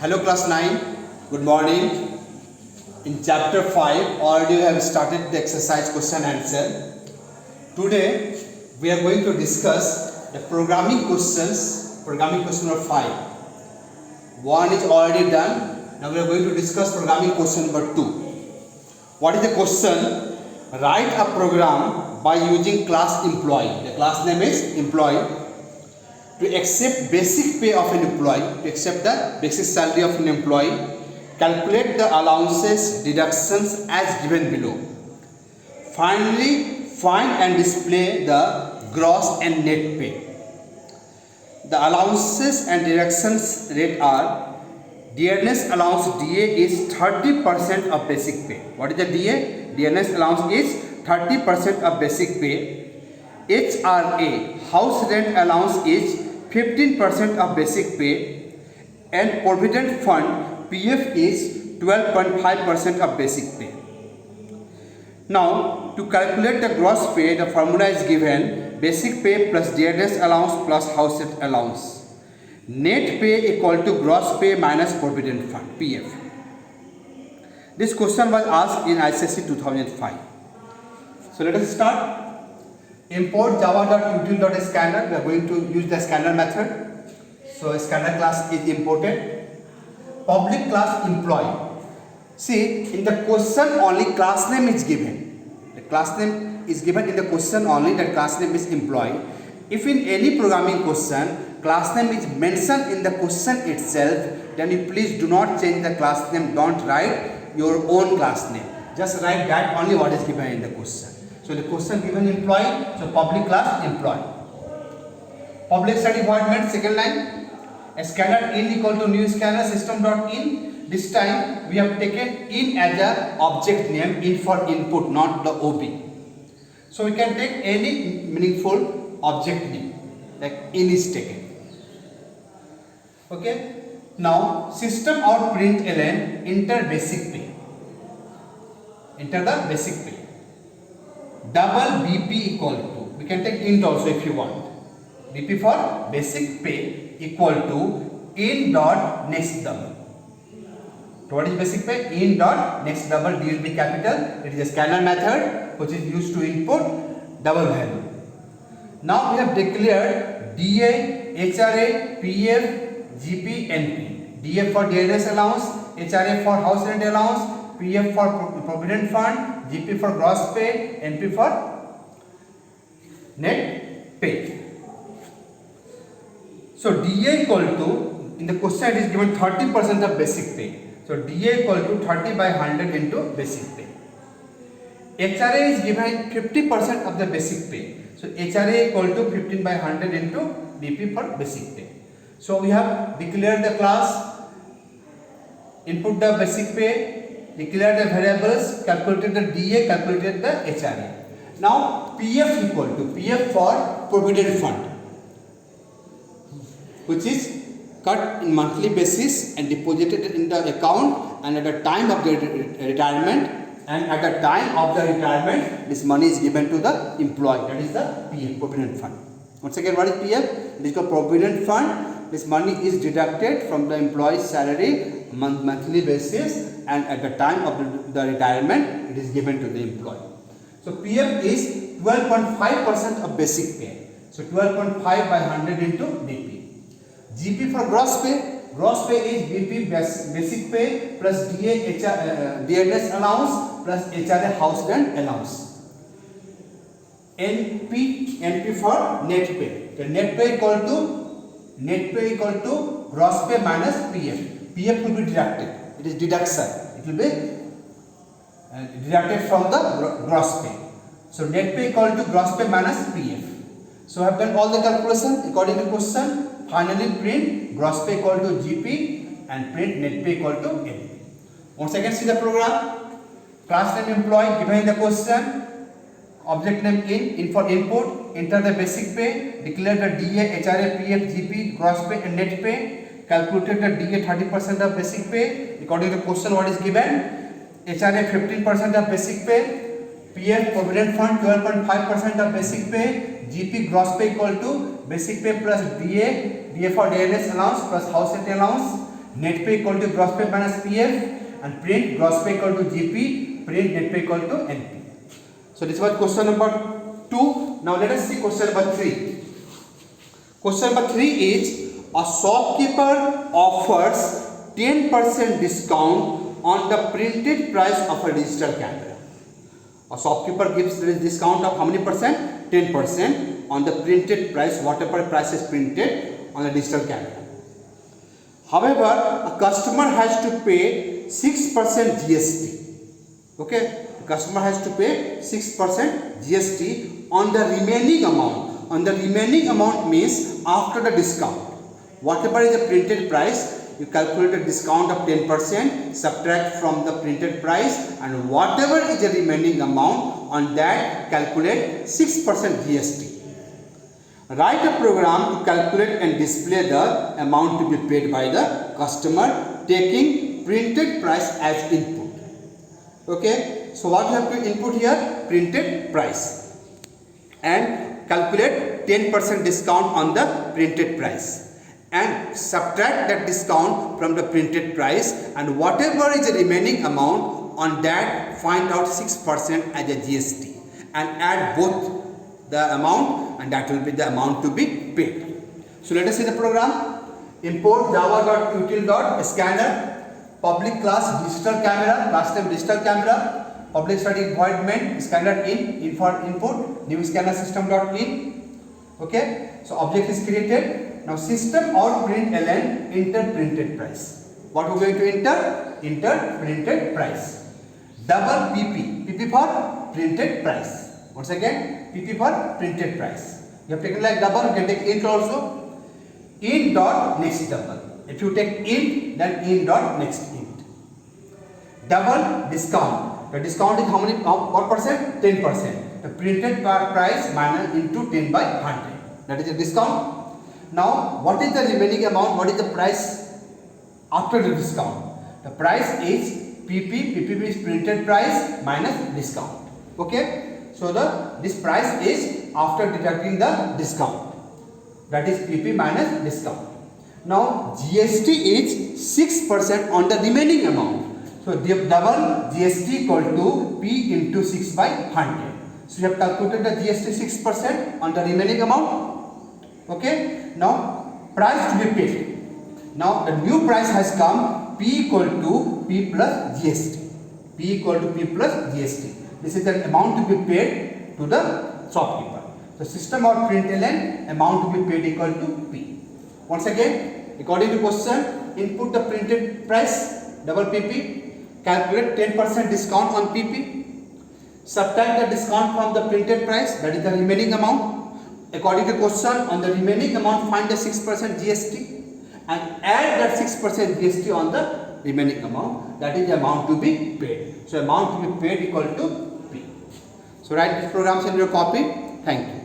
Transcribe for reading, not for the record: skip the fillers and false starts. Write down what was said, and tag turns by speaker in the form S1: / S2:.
S1: Hello class 9, good morning. In chapter 5 already we have started the exercise question answer. Today we are going to discuss the programming questions, programming question number 5. One is already done. Now we are going to discuss programming question number 2. What is the question? Write a program by using class employee. The class name is employee. To accept basic pay of an employee, to accept the basic salary of an employee, calculate the allowances, deductions as given below. Finally, find and display the gross and net pay. The allowances and deductions rate are: dearness allowance DA is 30% of basic pay. What is the DA? Dearness allowance is 30% of basic pay. HRA, house rent allowance, is 15% of basic pay, and provident fund PF is 12.5% of basic pay. Now to calculate the gross pay, the formula is given: basic pay plus dearness allowance plus house rent allowance. Net pay equal to gross pay minus provident fund PF. This question was asked in ICSE 2005. So let us start. Import java.util.scanner. We are going to use the scanner method. So scanner class is imported. Public class employee. See, in the question only class name is given. The class name is given in the question only, that class name is employee. If in any programming question class name is mentioned in the question itself, then you please do not change the class name. Don't write your own class name. Just write that only what is given in the question. So the question given employee, so public class employee. Public study void meant second line. A scanner in equal to new scanner system.in. This time we have taken in as a object name, in for input, not the OB. So we can take any meaningful object name, like in is taken. Okay. Now system out println enter basic pay. Enter the basic pay. Double BP equal to, we can take int also if you want. BP for basic pay equal to in dot next double. So what is basic pay? In dot next double, D will be capital. It is a scanner method which is used to input double value. Now we have declared DA, HRA, PF, GP, NP. DA for dearness allowance, HRA for house rent allowance, PF for provident fund, GP for gross pay, NP for net pay. So DA equal to, in the question it is given 30% of basic pay. So DA equal to 30 by 100 into basic pay. HRA is given 50% of the basic pay. So HRA equal to 15 by 100 into BP for basic pay. So we have declared the class, input the basic pay, declare the variables, calculated the DA, calculated the HRA. Now PF equal to, PF for provident fund, which is cut in monthly basis and deposited in the account, and at the time of the retirement, this money is given to the employee. That is the PF, provident fund. Once again, what is PF? It is called provident fund. This money is deducted from the employee's salary monthly basis, and at the time of the retirement it is given to the employee. So PF is 12.5% of basic pay. So 12.5 by 100 into BP. GP for gross pay. Gross pay is BP basic pay plus DA dearness allowance plus HRA house rent allowance. NP for net pay. The net pay equal to gross pay minus PF. PF will be deducted. It is deduction. It will be deducted from the gross pay. So net pay equal to gross pay minus PF. So I have done all the calculation according to question. Finally print gross pay equal to GP and print net pay equal to NP. Once again see the program. Class name employee given in the question. Object name in for input. Enter the basic pay. Declare the DA, HRA, PF, GP, gross pay and net pay. Calculated the DA 30% of basic pay. According to the question what is given. HRA 15% of basic pay. PF provident fund 12.5% of basic pay. GP gross pay equal to basic pay plus DA for dearness allowance plus house rent allowance. net pay equal to gross pay minus PF, and print gross pay equal to GP, print net pay equal to NP. So this was question number 2. Now let us see question number 3. Question number 3 is, a shopkeeper offers 10% discount on the printed price of a digital camera. A shopkeeper gives the discount of how many percent? 10% on the printed price, whatever price is printed on the digital camera. However, a customer has to pay 6% GST. Okay, the customer has to pay 6% GST on the remaining amount. On the remaining amount means after the discount. Whatever is the printed price, you calculate a discount of 10%, subtract from the printed price, and whatever is the remaining amount, on that calculate 6% GST. Write a program to calculate and display the amount to be paid by the customer, taking printed price as input. Okay, so what you have to input here? Printed price, and calculate 10% discount on the printed price, and subtract that discount from the printed price, and whatever is the remaining amount, on that find out 6% as a GST, and add both the amount, and that will be the amount to be paid. So let us see the program. Import java.util.scanner, public class digital camera, class name digital camera, public static void main scanner in for input, new scanner system.in. Okay, so object is created. Now system or println enter printed price. What we are going to enter? Enter printed price. Double PP for printed price. Once again, PP for printed price. You have taken like double, you can take int also. Int dot next double. If you take int, then int dot next int. Double discount. The discount is how many? What percent? 10%. The printed price minus into 10 by 100. That is the discount. Now, what is the remaining amount? What is the price after the discount? The price is PP is printed price minus discount. Okay. So this price is after deducting the discount. That is PP minus discount. Now GST is 6% on the remaining amount. So the double GST equal to P into 6 by 100. So you have calculated the GST 6% on the remaining amount. Okay. Now price to be paid. Now the new price has come, P equal to P plus GST. P equal to P plus GST. This is the amount to be paid to the shopkeeper. The system or println amount to be paid equal to P. Once again, according to question, input the printed price, double PP, calculate 10% discount on PP, subtract the discount from the printed price, that is the remaining amount. According to question, on the remaining amount find the 6% GST and add that 6% GST on the remaining amount, that is the amount to be paid. So amount to be paid equal to P. So write these programs in your copy. Thank you.